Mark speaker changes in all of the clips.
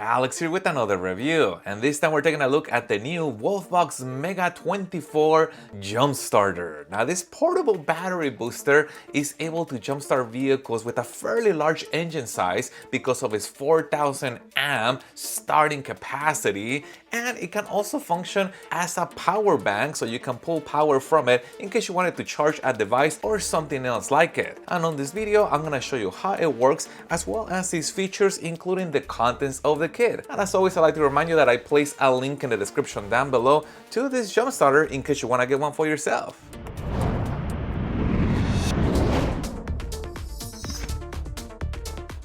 Speaker 1: Alex here with another review, and this time we're taking a look at the new Wolfbox Mega 24 Jumpstarter. Now this portable battery booster is able to jumpstart vehicles with a fairly large engine size because of its 4,000 amp starting capacity, and it can also function as a power bank so you can pull power from it in case you wanted to charge a device or something else like it. And on this video I'm going to show you how it works as well as these features, including the contents of the kit. And as always, I'd like to remind you that I place a link in the description down below to this Jumpstarter in case you want to get one for yourself.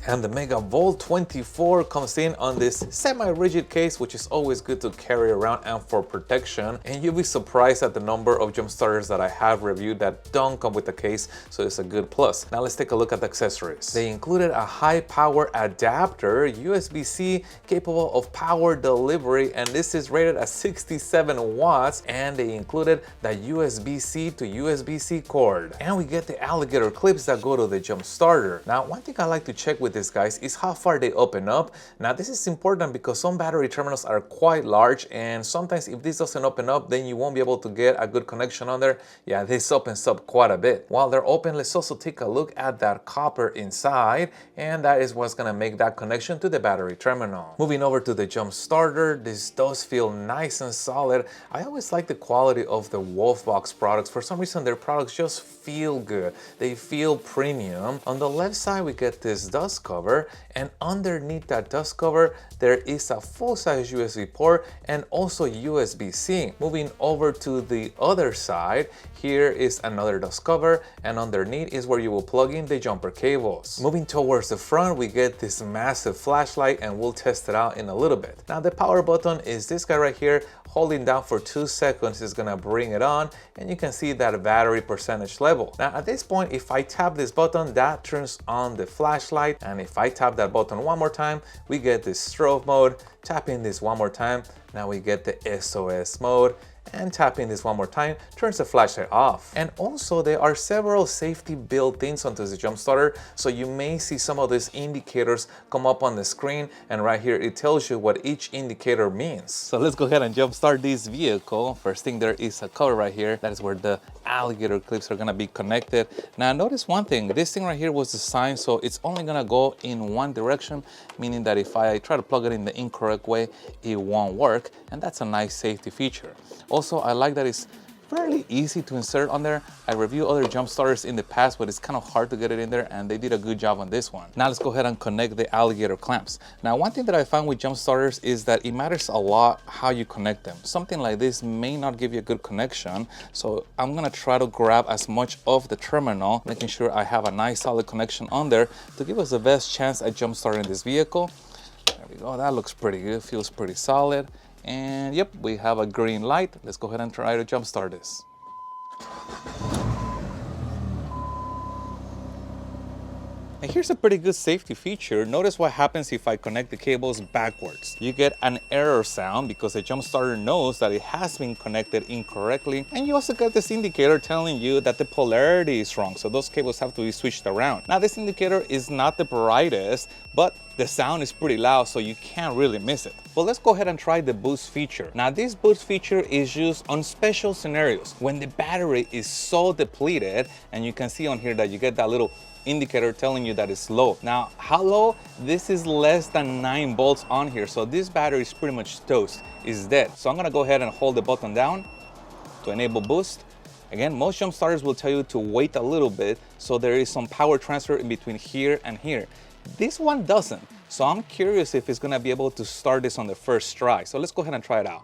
Speaker 1: And the Megavolt 24 comes in on this semi-rigid case, which is always good to carry around and for protection. And you'll be surprised at the number of jump starters that I have reviewed that don't come with the case, so it's a good plus. Now let's take a look at the accessories. They included a high power adapter, USB-C capable of power delivery, and this is rated at 67 watts, and they included the USB-C to USB-C cord. And we get the alligator clips that go to the jump starter. Now one thing I like to check with this, guys, is how far they open up. Now this is important because some battery terminals are quite large, and sometimes if this doesn't open up, then you won't be able to get a good connection on there. Yeah, this opens up quite a bit. While they're open, let's also take a look at that copper inside, and that is what's gonna make that connection to the battery terminal. Moving over to the jump starter, this does feel nice and solid. I always like the quality of the Wolfbox products. For some reason, their products just feel good. They feel premium. On the left side, we get this dust cover, and underneath that dust cover there is a full-size USB port and also USB-C. Moving over to the other side, here is another dust cover, and underneath is where you will plug in the jumper cables. Moving towards the front, we get this massive flashlight, and we'll test it out in a little bit. Now the power button is this guy right here. Holding down for 2 seconds is gonna bring it on, and you can see that battery percentage level. Now at this point, if I tap this button, that turns on the flashlight, and if I tap that button one more time, we get this strobe mode. Tapping this one more time, now we get the SOS mode, and tapping this one more time turns the flashlight off. And also there are several safety built-ins onto the Jumpstarter, so you may see some of these indicators come up on the screen, and right here it tells you what each indicator means. So let's go ahead and jumpstart this vehicle. First thing, there is a cover right here. That is where the alligator clips are gonna be connected. Now notice one thing, this thing right here was designed so it's only gonna go in one direction, meaning that if I try to plug it in the incorrect way, it won't work, and that's a nice safety feature. Also, I like that it's fairly easy to insert on there. I reviewed other jump starters in the past, but it's kind of hard to get it in there, and they did a good job on this one. Now let's go ahead and connect the alligator clamps. Now one thing that I found with jump starters is that it matters a lot how you connect them. Something like this may not give you a good connection, so I'm gonna try to grab as much of the terminal, making sure I have a nice solid connection on there to give us the best chance at jump starting this vehicle. There we go, that looks pretty good, feels pretty solid. And yep, we have a green light. Let's go ahead and try to jumpstart this. And here's a pretty good safety feature. Notice what happens if I connect the cables backwards. You get an error sound because the jump starter knows that it has been connected incorrectly. And you also get this indicator telling you that the polarity is wrong, so those cables have to be switched around. Now this indicator is not the brightest, but the sound is pretty loud, so you can't really miss it. Well, let's go ahead and try the boost feature. Now this boost feature is used on special scenarios when the battery is so depleted, and you can see on here that you get that little indicator telling you that it's low. Now, how low? This is less than 9 volts on here, so this battery is pretty much toast, it's dead. So I'm gonna go ahead and hold the button down to enable boost. Again, most jump starters will tell you to wait a little bit, so there is some power transfer in between here and here. This one doesn't, so I'm curious if it's gonna be able to start this on the first try. So let's go ahead and try it out.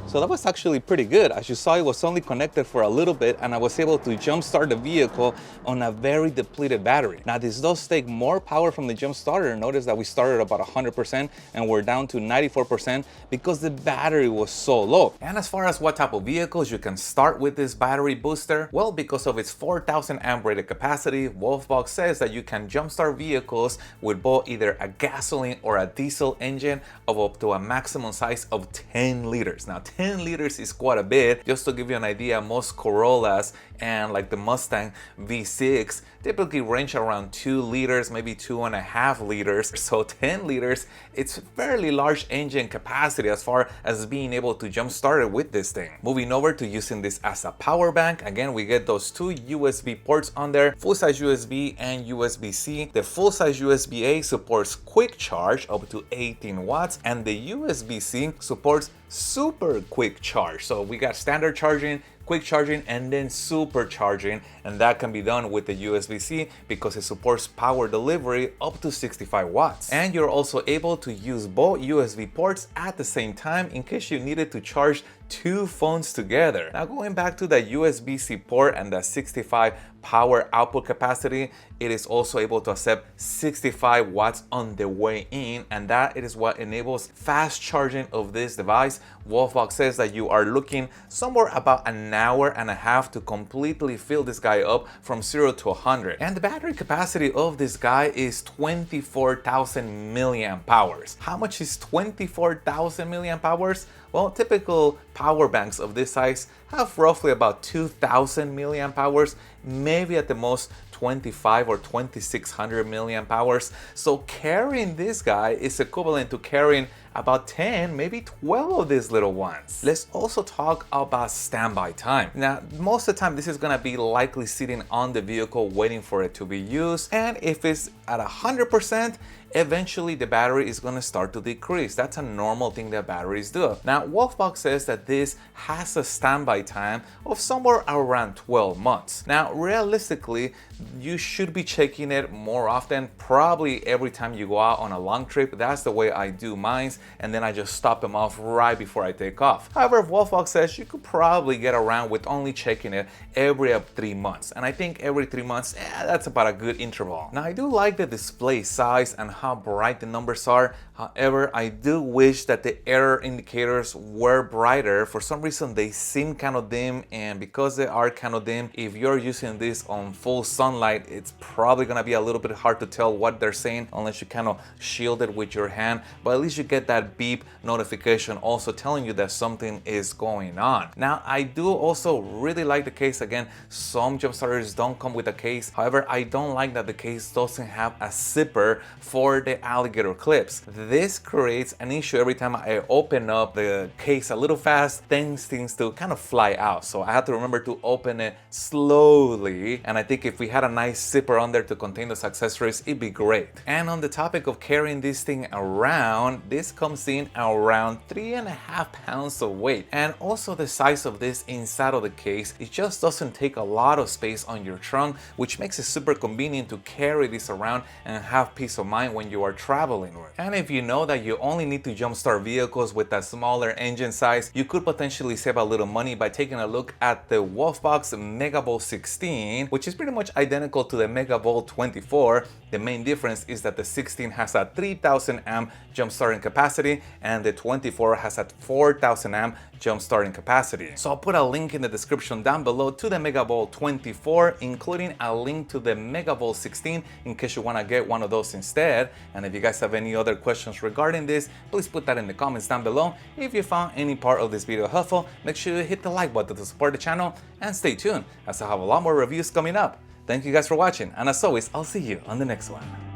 Speaker 1: So that was actually pretty good. As you saw, it was only connected for a little bit, and I was able to jumpstart the vehicle on a very depleted battery. Now this does take more power from the jump starter. Notice that we started about 100% and we're down to 94% because the battery was so low. And as far as what type of vehicles you can start with this battery booster, well, because of its 4,000 amp rated capacity, Wolfbox says that you can jumpstart vehicles with both either a gasoline or a diesel engine of up to a maximum size of 10 liters. Now 10 liters is quite a bit. Just to give you an idea, most Corollas and like the Mustang V6 typically range around 2 liters, maybe 2.5 liters. So 10 liters, it's fairly large engine capacity as far as being able to jump start it with this thing. Moving over to using this as a power bank, again, we get those 2 USB ports on there, full-size USB and USB-C. The full-size USB-A supports quick charge up to 18 watts, and the USB-C supports super quick charge. So we got standard charging, quick charging, and then super charging, and that can be done with the USB-C because it supports power delivery up to 65 watts. And you're also able to use both USB ports at the same time in case you needed to charge 2 phones together. Now, going back to the USB-C port and the 65 power output capacity, it is also able to accept 65 watts on the way in, and that is what enables fast charging of this device. Wolfbox says that you are looking somewhere about an hour and a half to completely fill this guy up from 0 to 100. And the battery capacity of this guy is 24,000 milliamp hours. How much is 24,000 milliamp hours? Well, typical power banks of this size have roughly about 2,000 milliamp hours, maybe at the most 25 or 2600 milliamp hours. So carrying this guy is equivalent to carrying about 10, maybe 12 of these little ones. Let's also talk about standby time. Now, most of the time, this is gonna be likely sitting on the vehicle waiting for it to be used. And if it's at 100%, eventually the battery is going to start to decrease. That's a normal thing that batteries do. Now, Wolfbox says that this has a standby time of somewhere around 12 months. Now, realistically, you should be checking it more often, probably every time you go out on a long trip. That's the way I do mine, and then I just stop them off right before I take off. However, Wolfbox says you could probably get around with only checking it every 3 months. And I think every 3 months, that's about a good interval. Now, I do like the display size and how bright the numbers are. However, I do wish that the error indicators were brighter. For some reason, they seem kind of dim, and because they are kind of dim, if you're using this on full sunlight, it's probably gonna be a little bit hard to tell what they're saying unless you kind of shield it with your hand, but at least you get that beep notification also telling you that something is going on. Now, I do also really like the case. Again, some jump starters don't come with a case. However, I don't like that the case doesn't have a zipper for the alligator clips. This creates an issue every time I open up the case a little fast, things to kind of fly out. So I have to remember to open it slowly. And I think if we had a nice zipper on there to contain those accessories, it'd be great. And on the topic of carrying this thing around, this comes in around 3.5 pounds of weight. And also the size of this inside of the case, it just doesn't take a lot of space on your trunk, which makes it super convenient to carry this around and have peace of mind when you are traveling with. And if you know that you only need to jumpstart vehicles with a smaller engine size, you could potentially save a little money by taking a look at the Wolfbox Megavolt 16, which is pretty much identical to the Megavolt 24. The main difference is that the 16 has a 3000 amp jump starting capacity and the 24 has a 4000 amp jump starting capacity. So I'll put a link in the description down below to the Megavolt 24, including a link to the Megavolt 16 in case you want to get one of those instead. And if you guys have any other questions regarding this, please put that in the comments down below. If you found any part of this video helpful, make sure you hit the like button to support the channel and stay tuned as I have a lot more reviews coming up. Thank you guys for watching, and as always, I'll see you on the next one.